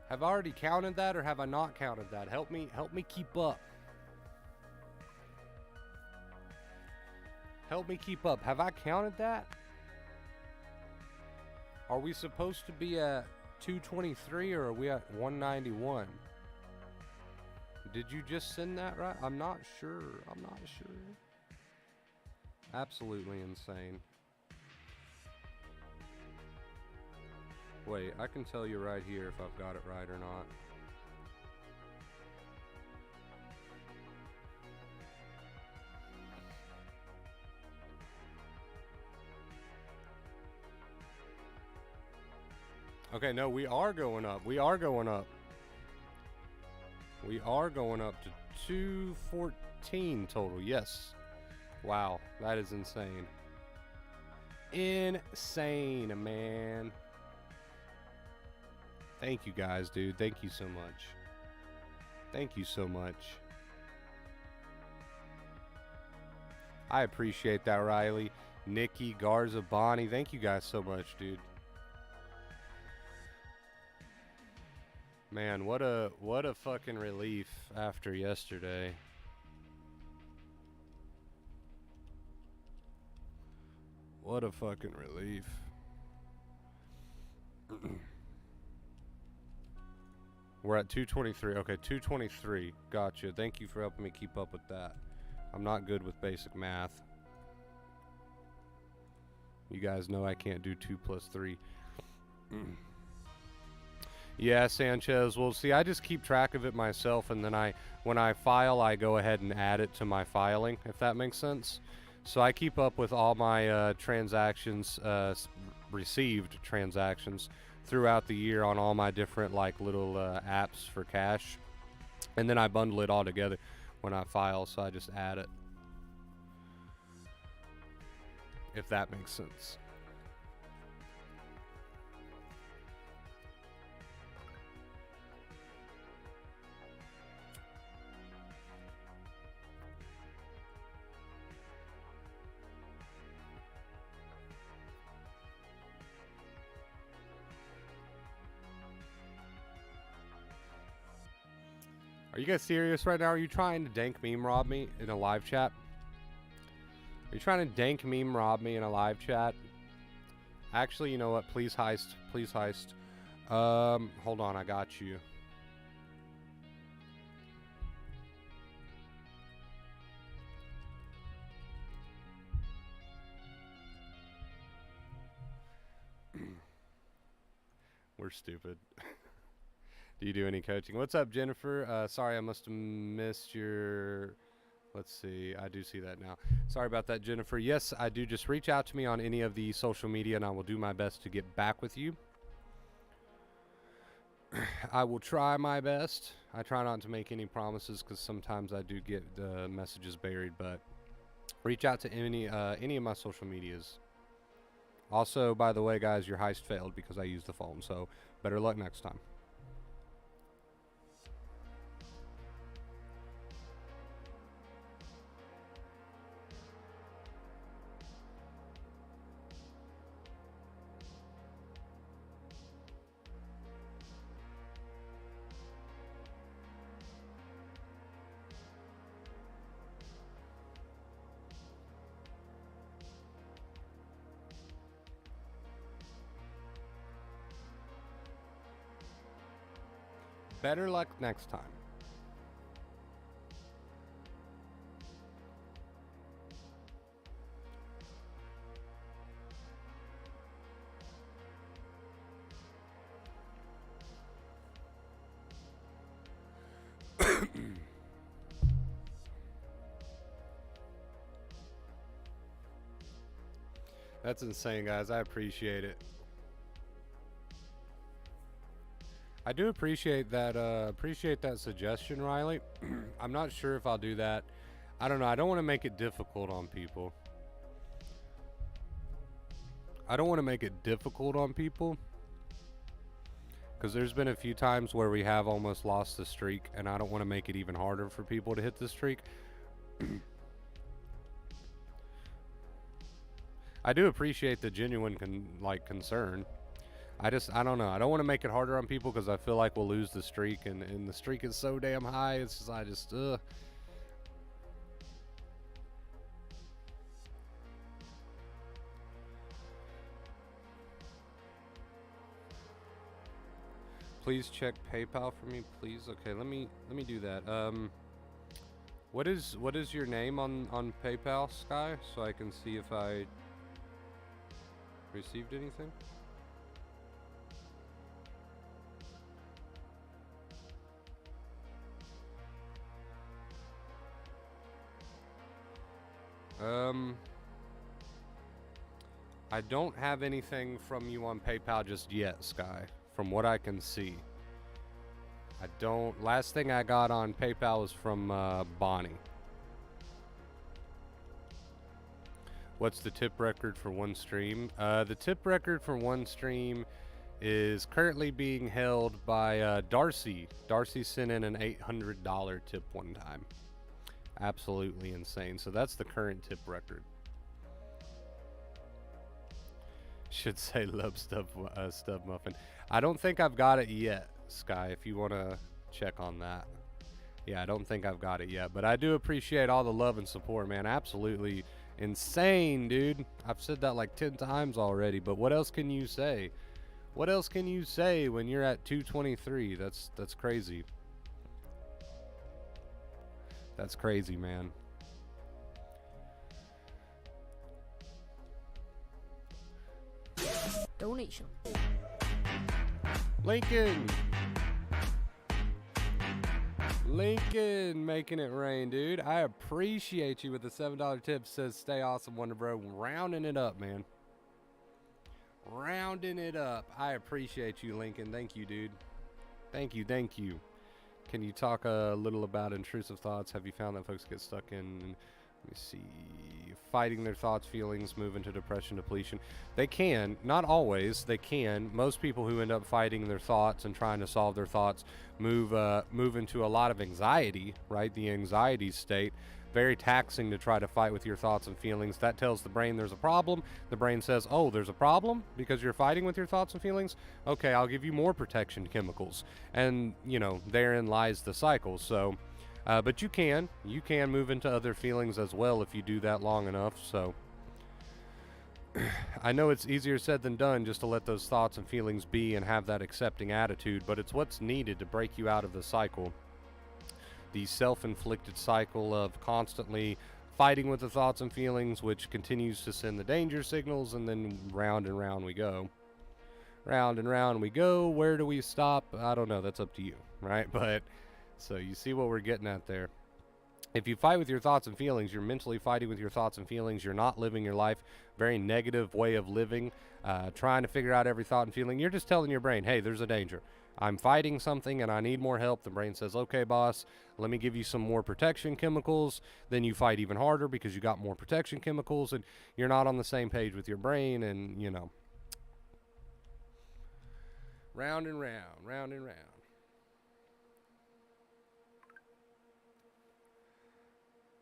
Have I already counted that, or have I not counted that? Help me keep up. Help me keep up. Have I counted that? Are we supposed to be at 223 or are we at 191? Did you just send that right? I'm not sure. Absolutely insane. Wait, I can tell you right here if I've got it right or not. Okay, no, we are going up. We are going up to 214 total. Yes. Wow, that is insane. Insane, man. Thank you guys, dude. Thank you so much. Thank you so much. I appreciate that, Riley, Nikki, Garza, Bonnie. Thank you guys so much, dude. Man, what a fucking relief after yesterday. What a fucking relief. We're at 223. Okay, 223. Gotcha. Thank you for helping me keep up with that. I'm not good with basic math. You guys know I can't do 2 plus 3. Yeah, Sanchez. Well, see, I just keep track of it myself, and then when I file, I go ahead and add it to my filing, if that makes sense. So I keep up with all my transactions, received transactions throughout the year on all my different little apps for cash, and then I bundle it all together when I file, so I just add it, if that makes sense. Are you guys serious right now? Are you trying to dank meme rob me in a live chat? Are you trying to dank meme rob me in a live chat? Actually, you know what? Please heist. Please heist. Hold on. I got you. We're stupid. Do you do any coaching? What's up, Jennifer? Sorry, I must have missed your... Let's see. I do see that now. Sorry about that, Jennifer. Yes, I do. Just reach out to me on any of the social media, and I will do my best to get back with you. I will try my best. I try not to make any promises because sometimes I do get messages buried, but reach out to any of my social medias. Also, by the way, guys, your heist failed because I used the phone, so better luck next time. Better luck next time. That's insane, guys. I appreciate it. I do appreciate that suggestion, Riley. I'm not sure if I'll do that. I don't know. I don't want to make it difficult on people. Because there's been a few times where we have almost lost the streak, and I don't want to make it even harder for people to hit the streak. I do appreciate the genuine concern. I don't know. I don't want to make it harder on people because I feel like we'll lose the streak, and the streak is so damn high. It's just, Please check PayPal for me, please. Okay, let me do that. What is your name on PayPal, Sky, so I can see if I received anything? I don't have anything from you on PayPal just yet, Sky, from what I can see. I don't. Last thing I got on PayPal was from Bonnie. What's the tip record for one stream? The tip record for one stream is currently being held by Darcy. Darcy sent in an $800 tip one time. Absolutely insane. So that's the current tip record. Should say love stub muffin. I don't think I've got it yet, Sky, if you want to check on that. Yeah, I don't think I've got it yet, but I do appreciate all the love and support, man. Absolutely insane, dude. I've said that like 10 times already, but what else can you say? What else can you say when you're at 223? That's crazy. That's crazy, man. Donation. Lincoln making it rain, dude. I appreciate you with the $7 tip. Says stay awesome, Wonder Bro. Rounding it up, man. Rounding it up. I appreciate you, Lincoln. Thank you, dude. Thank you. Can you talk a little about intrusive thoughts? Have you found that folks get stuck in, let me see, fighting their thoughts, feelings, move into depression, depletion? They can. Not always. They can. Most people who end up fighting their thoughts and trying to solve their thoughts move into a lot of anxiety, right? The anxiety state. very taxing to try to fight with your thoughts and feelings. That tells the brain there's a problem. The brain says, oh, there's a problem because you're fighting with your thoughts and feelings? Okay, I'll give you more protection chemicals. And, therein lies the cycle. So, but you can move into other feelings as well if you do that long enough. So, I know it's easier said than done just to let those thoughts and feelings be and have that accepting attitude, but it's what's needed to break you out of the cycle. The self-inflicted cycle of constantly fighting with the thoughts and feelings, which continues to send the danger signals, and then round and round we go. Round and round we go. Where do we stop? I don't know. That's up to you, right? But, so you see what we're getting at there. If you fight with your thoughts and feelings, you're mentally fighting with your thoughts and feelings. You're not living your life. Very negative way of living. Trying to figure out every thought and feeling. You're just telling your brain, hey, there's a danger. I'm fighting something and I need more help. The brain says, okay, boss, let me give you some more protection chemicals. Then you fight even harder because you got more protection chemicals and you're not on the same page with your brain, and, round and round, round and round.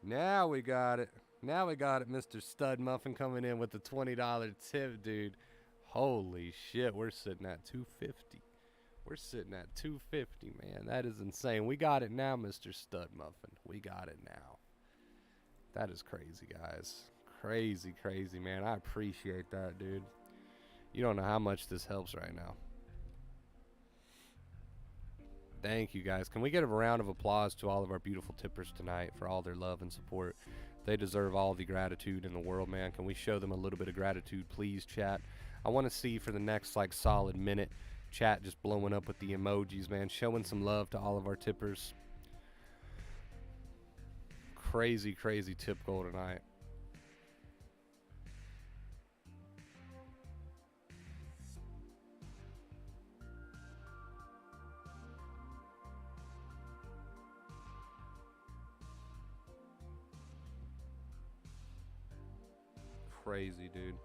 Now we got it. Now we got it, Mr. Stud Muffin coming in with the $20 tip, dude. Holy shit, we're sitting at $2.50. We're sitting at $2.50, man. That is insane. We got it now, Mr. Stud Muffin. We got it now. That is crazy, guys. Crazy, crazy, man. I appreciate that, dude. You don't know how much this helps right now. Thank you, guys. Can we get a round of applause to all of our beautiful tippers tonight for all their love and support? They deserve all the gratitude in the world, man. Can we show them a little bit of gratitude, please, chat? I want to see for the next, solid minute, chat just blowing up with the emojis, man. Showing some love to all of our tippers. Crazy, crazy tip goal tonight. Crazy, dude.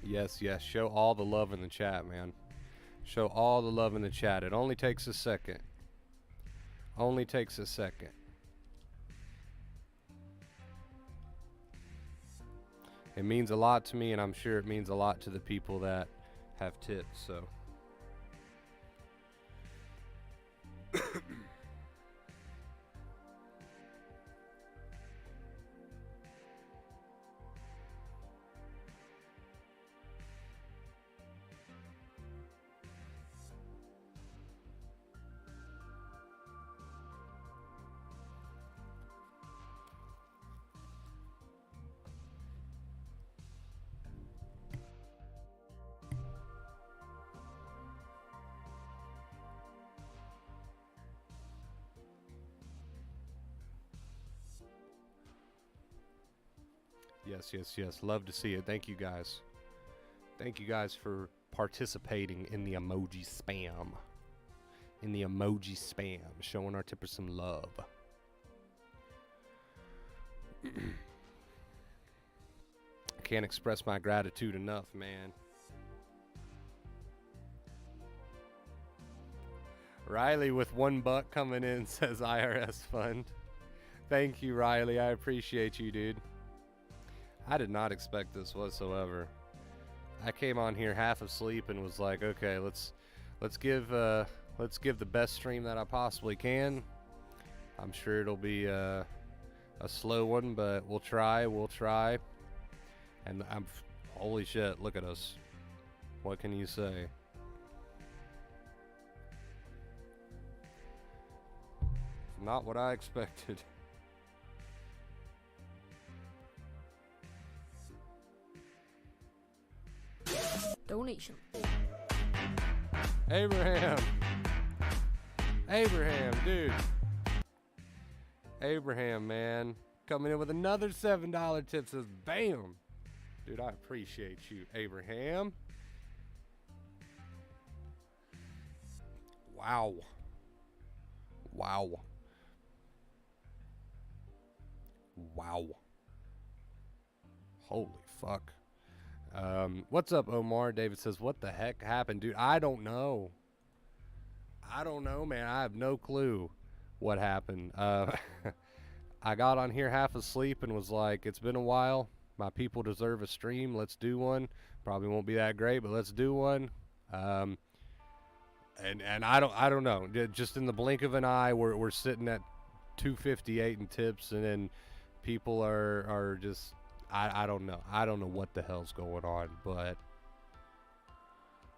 Yes, yes. Show all the love in the chat, man. Show all the love in the chat. It only takes a second. Only takes a second. It means a lot to me, and I'm sure it means a lot to the people that have tips, so. Yes, yes, yes. Love to see it. Thank you, guys. Thank you, guys, for participating in the emoji spam. In the emoji spam. Showing our tippers some love. I can't express my gratitude enough, man. Riley with $1 coming in says IRS fund. Thank you, Riley. I appreciate you, dude. I did not expect this whatsoever. I came on here half asleep and was like, okay, let's give the best stream that I possibly can. I'm sure it'll be a slow one, but we'll try. And holy shit, look at us. What can you say? Not what I expected. Donation. Abraham, dude. Abraham, man. Coming in with another $7 tip, says, bam. Dude, I appreciate you, Abraham. Wow. Wow. Holy fuck. What's up, Omar? David says, what the heck happened? Dude, I don't know. I don't know, man. I have no clue what happened. I got on here half asleep and was like, it's been a while. My people deserve a stream. Let's do one. Probably won't be that great, but let's do one. And I don't know. Just in the blink of an eye, we're sitting at 258 in tips, and then people are just I don't know. I don't know what the hell's going on, but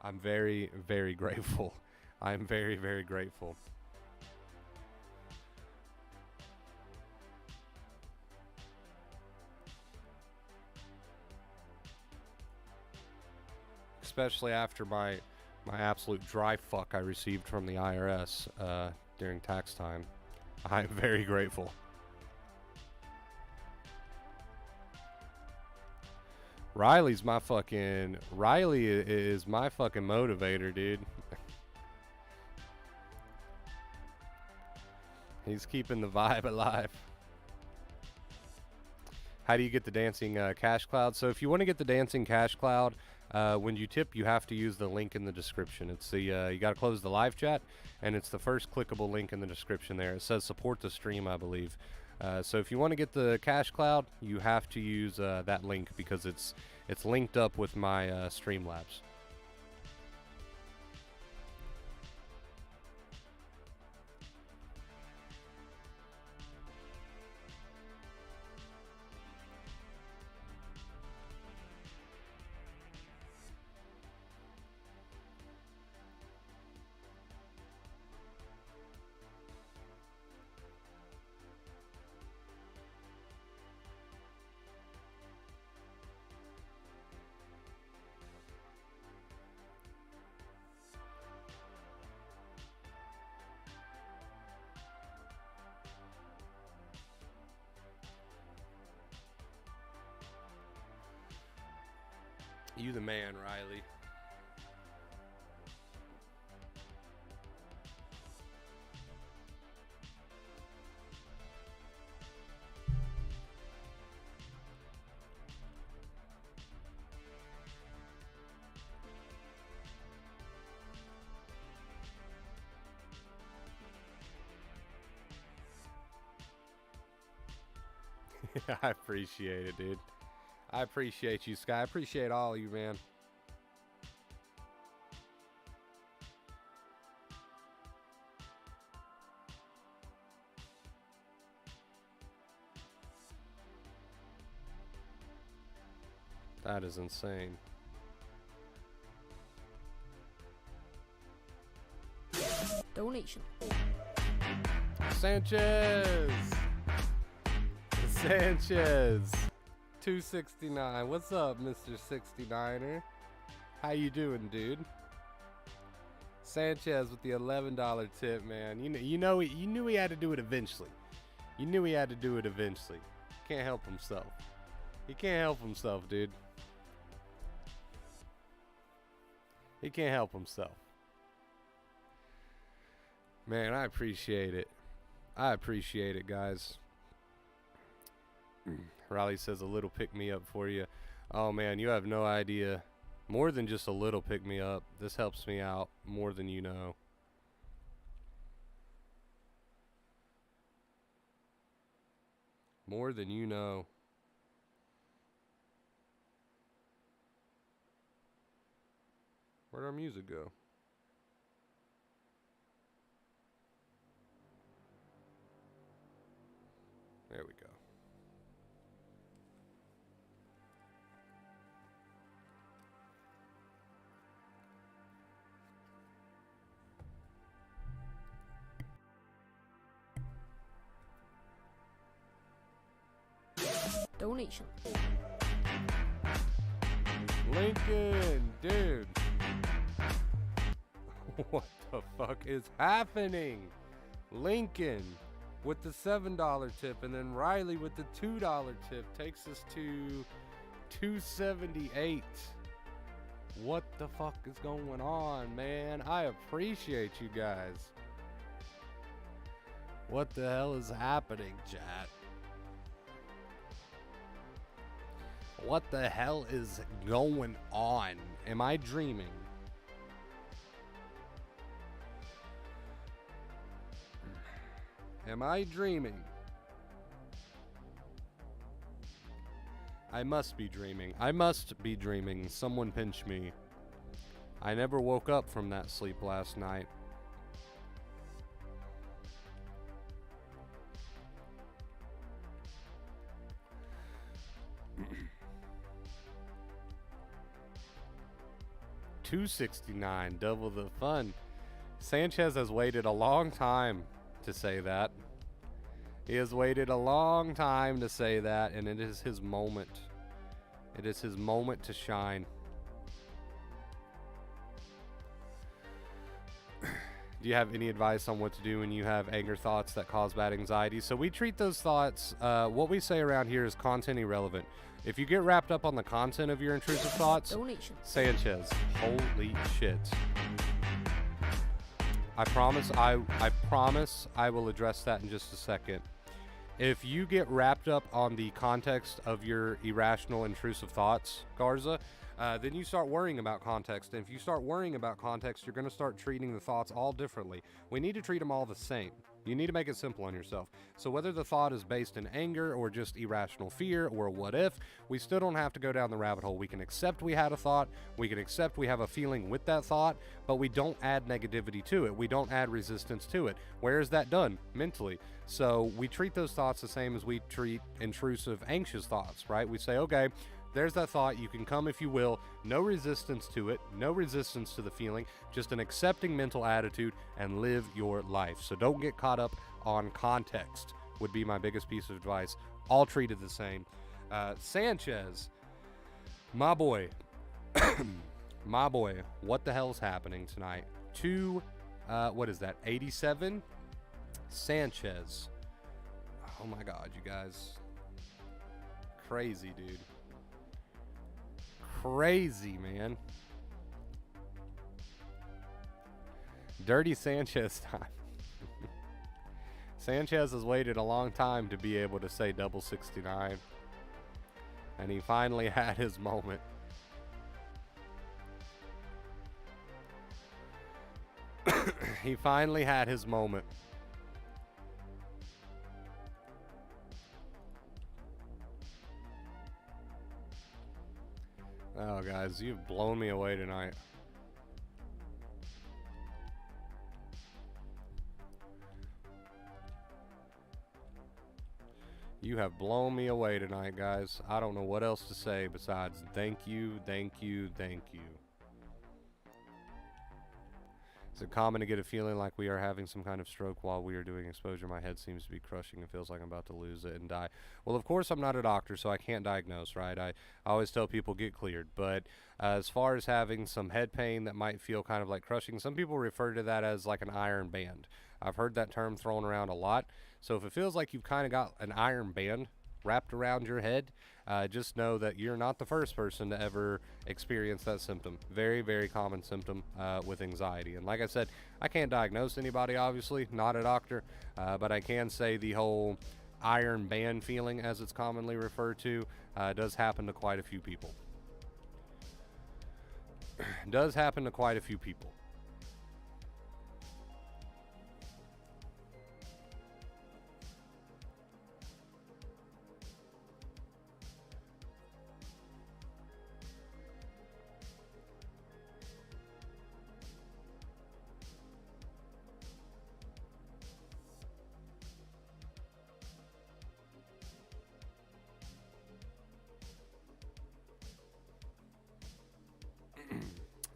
I'm very, very grateful. I'm very, very grateful. Especially after my absolute dry fuck I received from the IRS during tax time. I'm very grateful. Riley is my fucking motivator, dude. He's keeping the vibe alive. How do you get the dancing cash cloud? So if you want to get the dancing cash cloud, when you tip, you have to use the link in the description. It's the you got to close the live chat, and it's the first clickable link in the description there. It says support the stream, I believe. So if you want to get the cash cloud, you have to use that link because it's linked up with my Streamlabs. You the man, Riley. I appreciate it, dude. I appreciate you, Sky. I appreciate all of you, man. That is insane. Donation. Sanchez! Sanchez! 269. What's up, Mr. 69er? How you doing, dude? Sanchez with the $11 tip, man. You knew he had to do it eventually. You knew he had to do it eventually. Can't help himself. He can't help himself, dude. He can't help himself. Man, I appreciate it. I appreciate it, guys. Riley says a little pick-me-up for you. Oh, man, you have no idea. More than just a little pick-me-up. This helps me out more than you know. More than you know. Where'd our music go? There we go. Donation. Lincoln, dude. What the fuck is happening? Lincoln with the $7 tip, and then Riley with the $2 tip takes us to 278. What the fuck is going on, man? I appreciate you guys. What the hell is happening, chat? What the hell is going on? Am I dreaming? Am I dreaming? I must be dreaming. I must be dreaming. Someone pinch me. I never woke up from that sleep last night. $269, double the fun. Sanchez has waited a long time to say that. He has waited a long time to say that, and it is his moment. It is his moment to shine. Do you have any advice on what to do when you have anger thoughts that cause bad anxiety? So we treat those thoughts, what we say around here is content irrelevant. If you get wrapped up on the content of your intrusive thoughts, Donation. Sanchez, holy shit. I promise I will address that in just a second. If you get wrapped up on the context of your irrational intrusive thoughts, Garza, then you start worrying about context. And if you start worrying about context, you're going to start treating the thoughts all differently. We need to treat them all the same. You need to make it simple on yourself. So whether the thought is based in anger or just irrational fear or what if, we still don't have to go down the rabbit hole. We can accept we had a thought. We can accept we have a feeling with that thought, but we don't add negativity to it. We don't add resistance to it. Where is that done? Mentally. So we treat those thoughts the same as we treat intrusive, anxious thoughts, right? We say, okay, there's that thought. You can come if you will. No resistance to it. No resistance to the feeling. Just an accepting mental attitude and live your life. So don't get caught up on context would be my biggest piece of advice. All treated the same. Sanchez, my boy. My boy, what the hell's happening tonight? What is that, 87? Sanchez. Oh my God, you guys. Crazy, dude. Crazy, man. Dirty Sanchez time. Sanchez has waited a long time to be able to say double 69. And he finally had his moment. He finally had his moment. Oh, guys, you've blown me away tonight. You have blown me away tonight, guys. I don't know what else to say besides thank you, thank you, thank you. Is it common to get a feeling like we are having some kind of stroke while we are doing exposure? My head seems to be crushing. It feels like I'm about to lose it and die. Well, of course, I'm not a doctor, so I can't diagnose, right? I always tell people get cleared. But as far as having some head pain that might feel kind of like crushing, some people refer to that as like an iron band. I've heard that term thrown around a lot. So if it feels like you've kind of got an iron band wrapped around your head, just know that you're not the first person to ever experience that symptom. Very, very common symptom with anxiety. And like I said, I can't diagnose anybody, obviously, not a doctor, but I can say the whole iron band feeling, as it's commonly referred to, does happen to quite a few people. Does happen to quite a few people.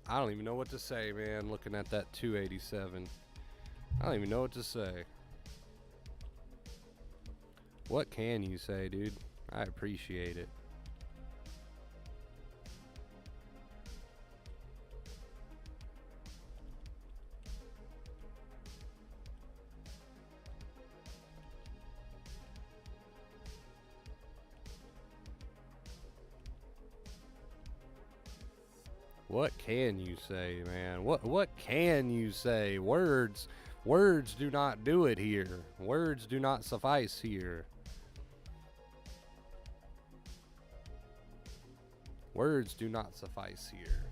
I don't even know what to say, man, looking at that 287. I don't even know what to say. What can you say, dude? I appreciate it. What can you say, man? What can you say? Words do not do it here. Words do not suffice here. Words do not suffice here.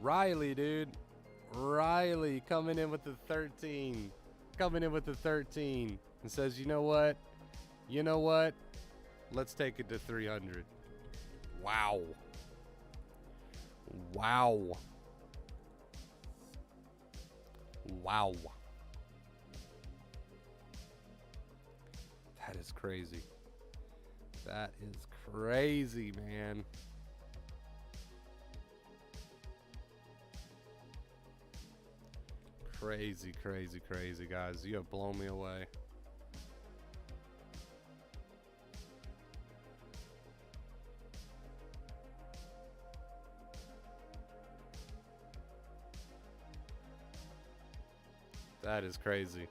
Riley, dude. Riley coming in with the 13. Coming in with the 13. And says, you know what? You know what? Let's take it to 300. Wow. Wow. Wow. That is crazy. That is crazy, man. Crazy, crazy, crazy, guys. You have blown me away. That is crazy.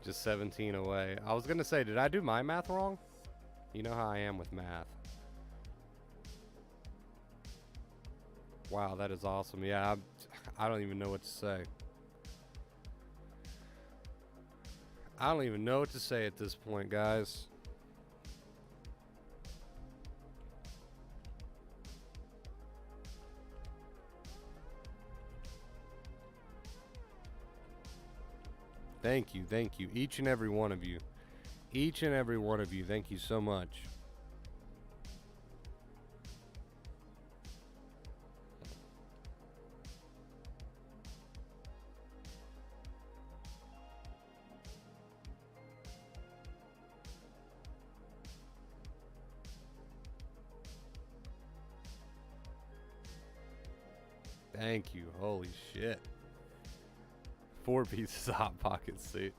Just 17 away. I was gonna say, did I do my math wrong? You know how I am with math. Wow, that is awesome. Yeah, I don't even know what to say. I don't even know what to say at this point, guys. Thank you, each and every one of you. Each and every one of you, thank you so much. Thank you, holy shit. 4 pieces of Hot Pocket suit.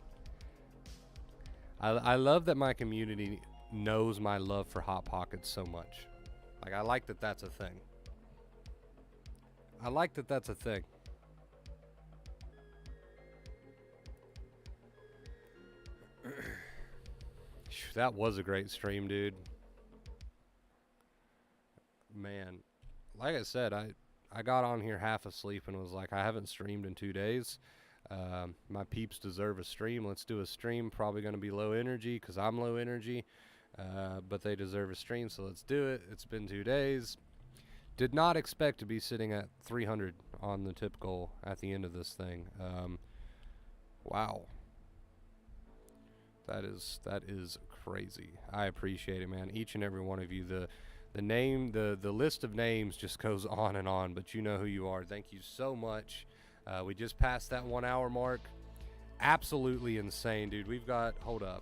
I love that my community knows my love for Hot Pockets so much. Like, I like that that's a thing. I like that that's a thing. That was a great stream, dude. Man, like I said, I got on here half asleep and was like, I haven't streamed in 2 days. My peeps deserve a stream. Let's do a stream. Probably going to be low energy because I'm low energy. But they deserve a stream, so let's do it. It's been 2 days. Did not expect to be sitting at 300 on the tip goal at the end of this thing. Wow. That is crazy. I appreciate it, man. Each and every one of you. The list of names just goes on and on, but you know who you are. Thank you so much. We just passed that 1 hour mark. Absolutely insane, dude. We've got, hold up.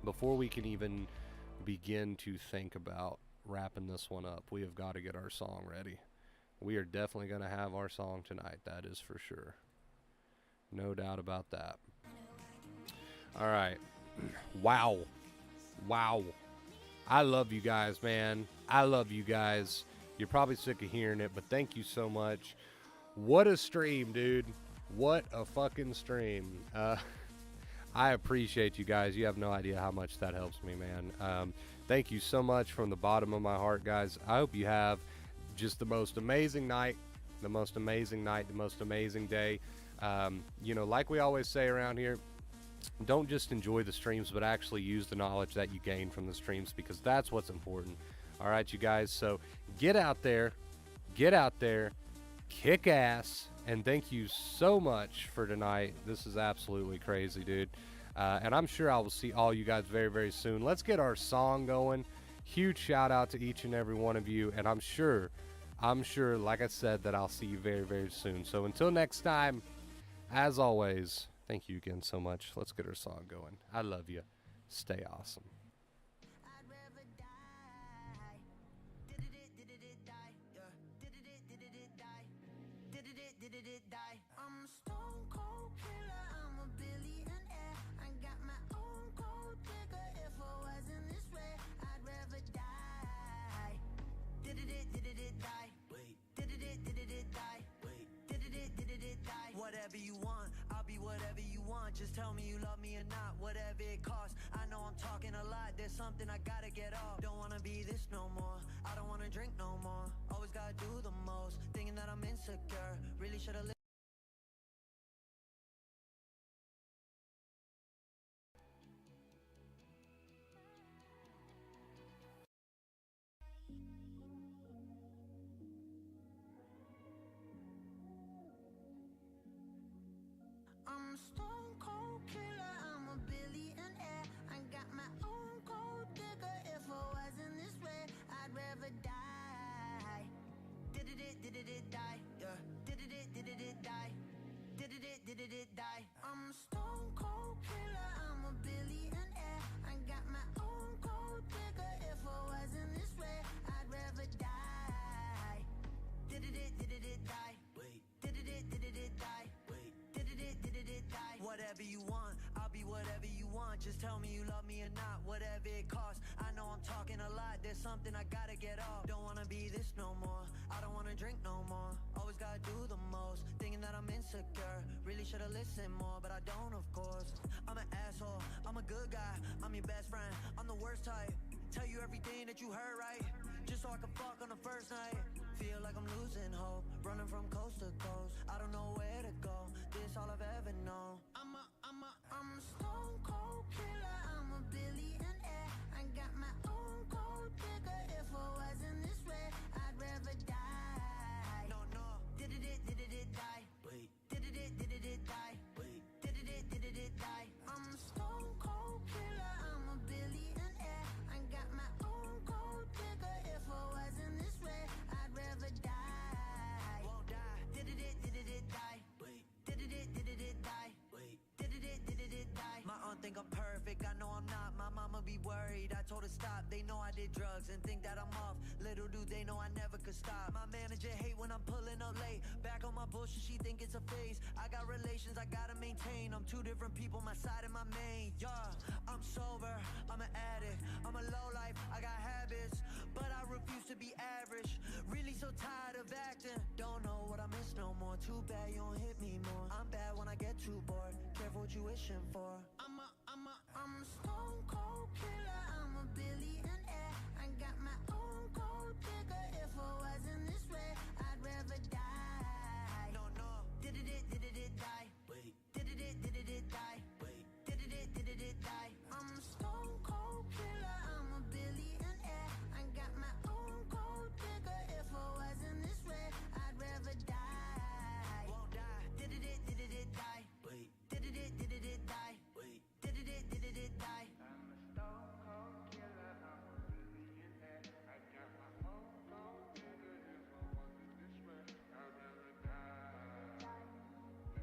Before we can even begin to think about wrapping this one up, we have got to get our song ready. We are definitely going to have our song tonight. That is for sure. No doubt about that. All right. Wow. Wow. I love you guys, man. I love you guys. You're probably sick of hearing it, but thank you so much. What a stream, dude. What a fucking stream. I appreciate you guys. You have no idea how much that helps me, man. Thank you so much from the bottom of my heart, guys. I hope you have just the most amazing night, the most amazing day. You know, like we always say around here, don't just enjoy the streams, but actually use the knowledge that you gain from the streams, because that's what's important. All right, you guys. So get out there, kick ass, and thank you so much for tonight. This is absolutely crazy, dude. And I'm sure I will see all you guys very, very soon. Let's get our song going. Huge shout out to each and every one of you, and I'm sure, like I said, that I'll see you very, very soon. So until next time, as always, thank you again so much. Let's get our song going. I love you. Stay awesome. I'm a stone cold killer, I'm a billionaire. I got my own gold digger. If I wasn't this way, I'd rather die. Did it die? Wait. Did it die? Wait. Did it die? Whatever you want, I'll be whatever you want. Just tell me you love me or not, whatever it costs. I know I'm talking a lot, there's something I gotta get off. Don't wanna be this no more, I don't wanna drink no more. Always gotta do the most, thinking that I'm insecure. Really should've stone cold killer, I'm a billionaire. I got my own gold digger. If I wasn't this way, I'd rather die. Did it die? Yeah. Did it die? Did it die? I'm a stone cold killer, I'm a billionaire. I got my own gold digger. If I wasn't this way, I'd rather die. Did it die? Wait. Did it die? Wait. Did it die? Whatever you want, I'll be whatever you want. Just tell me you love me or not, whatever it costs. I know I'm talking a lot, there's something I gotta get off. Don't wanna be this no more, I don't wanna drink no more. Always gotta do the most, thinking that I'm insecure. Really should've listened more, but I don't of course. I'm an asshole, I'm a good guy, I'm your best friend, I'm the worst type. Tell you everything that you heard right, just so I can fuck on the first night. Feel like I'm losing hope, running from coast to coast. I don't know where to go, this all I've ever known. I'm a stone cold killer, I'm a billionaire. I got my own gold digger. If I wasn't this way, I'd rather die. No, Did it die? wait, Did it die? wait. Did it die? I'm a stone cold killer, I'm a billionaire. I got my own gold digger. If I wasn't this way, I'd rather die. Won't die, Did it die? wait, Did it die? wait. Did it die? My aunt think I'm perfect, I know I'm not. My mama be worried, I told her stop. They know I did drugs and think that I'm off. Little do they know I never could stop. My manager hate when I'm pulling up late. Back on my bullshit, she think it's a phase. I got relations I gotta maintain. I'm two different people, my side and my main. Yeah, I'm sober, I'm an addict, I'm a lowlife, I got habits, but I refuse to be average. Really so tired of acting, don't know what I miss no more. Too bad you don't hit me more. I'm bad when I get too bored, careful what you wishing for.